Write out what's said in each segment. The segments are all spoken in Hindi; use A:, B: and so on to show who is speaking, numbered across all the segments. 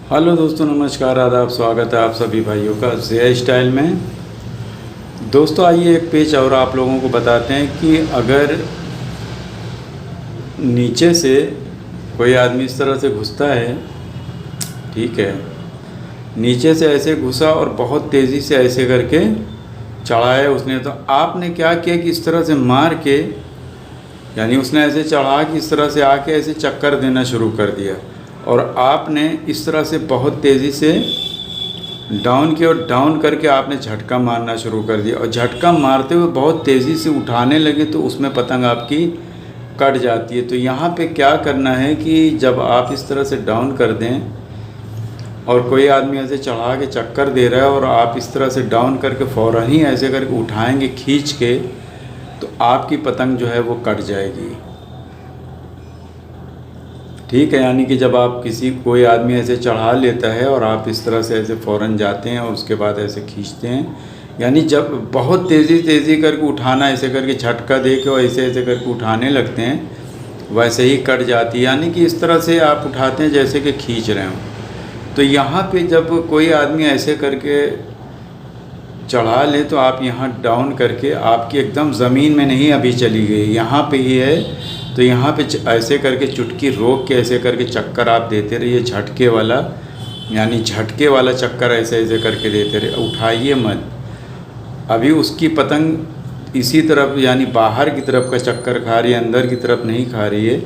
A: हेलो दोस्तों, नमस्कार, आदाब, स्वागत है आप सभी भाइयों का जे स्टाइल में। दोस्तों आइए एक पेज और आप लोगों को बताते हैं कि अगर नीचे से कोई आदमी इस तरह से घुसता है, ठीक है, नीचे से ऐसे घुसा और बहुत तेज़ी से ऐसे करके चढ़ाया उसने, तो आपने क्या किया कि इस तरह से मार के, यानी उसने ऐसे चढ़ा कि इस तरह से आके ऐसे चक्कर देना शुरू कर दिया और आपने इस तरह से बहुत तेज़ी से डाउन किया और डाउन करके आपने झटका मारना शुरू कर दिया और झटका मारते हुए बहुत तेज़ी से उठाने लगे तो उसमें पतंग आपकी कट जाती है। तो यहाँ पे क्या करना है कि जब आप इस तरह से डाउन कर दें और कोई आदमी ऐसे चढ़ा के चक्कर दे रहा है और आप इस तरह से डाउन करके फ़ौरन ही ऐसे करके उठाएंगे खींच के, तो आपकी पतंग जो है वो कट जाएगी। ठीक है, यानी कि जब आप कोई आदमी ऐसे चढ़ा लेता है और आप इस तरह से ऐसे फ़ौरन जाते हैं और उसके बाद ऐसे खींचते हैं, यानी जब बहुत तेज़ी करके उठाना, ऐसे करके झटका दे के और ऐसे करके उठाने लगते हैं, वैसे ही कट जाती है। यानी कि इस तरह से आप उठाते हैं जैसे कि खींच रहे हों। तो यहाँ पे जब कोई आदमी ऐसे करके चढ़ा ले तो आप यहाँ डाउन करके, आपकी एकदम ज़मीन में नहीं अभी चली गई, यहाँ पे ही है, तो यहाँ पे ऐसे करके चुटकी रोक के ऐसे करके चक्कर आप देते रहिए, झटके वाला, यानी झटके वाला चक्कर ऐसे करके देते रहिए, उठाइए मत। अभी उसकी पतंग इसी तरफ यानी बाहर की तरफ का चक्कर खा रही है, अंदर की तरफ नहीं खा रही है।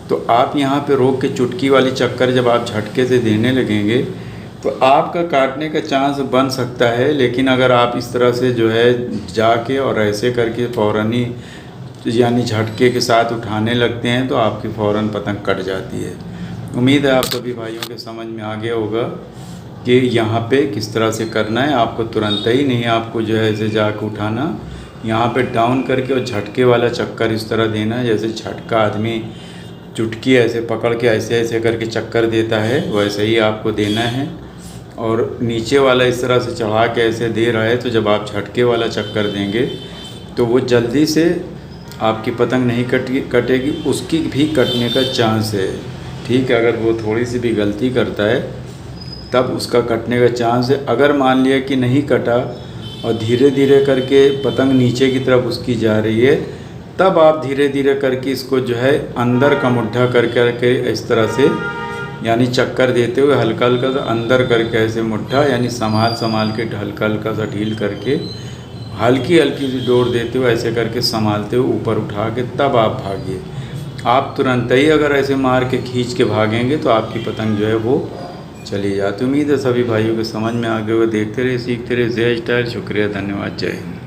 A: तो आप यहाँ पे रोक के चुटकी वाली चक्कर जब आप झटके से देने लगेंगे तो आपका काटने का चांस बन सकता है। लेकिन अगर आप इस तरह से जो है जाके और ऐसे करके फ़ौरन ही यानी झटके के साथ उठाने लगते हैं तो आपकी फ़ौरन पतंग कट जाती है। उम्मीद है आप सभी भाइयों के समझ में आ गया होगा कि यहाँ पे किस तरह से करना है। आपको तुरंत ही नहीं, आपको जो है ऐसे जाके उठाना, यहाँ पे डाउन करके और झटके वाला चक्कर इस तरह देना है जैसे झटका आदमी चुटकी ऐसे पकड़ के ऐसे करके चक्कर देता है, वैसे ही आपको देना है। और नीचे वाला इस तरह से चढ़ा के ऐसे दे रहा है, तो जब आप झटके वाला चक्कर देंगे तो वो जल्दी से आपकी पतंग नहीं कटेगी, उसकी भी कटने का चांस है। ठीक है, अगर वो थोड़ी सी भी गलती करता है तब उसका कटने का चांस है। अगर मान लिया कि नहीं कटा और धीरे धीरे करके पतंग नीचे की तरफ उसकी जा रही है, तब आप धीरे धीरे करके इसको जो है अंदर का मुट्ठा करके इस तरह से, यानी चक्कर देते हुए हल्का सा अंदर करके ऐसे मुट्ठा, यानी संभाल के हल्का सा ढील करके हल्की सी डोर देते हुए ऐसे करके संभालते हुए ऊपर उठा के तब आप भागिए। आप तुरंत ही अगर ऐसे मार के खींच के भागेंगे तो आपकी पतंग जो है वो चली जाती। उम्मीद है सभी भाइयों के समझ में आ गए हुए। देखते रहिए, सीखते रहिए जे स्टाइल। शुक्रिया, धन्यवाद, जय हिंद।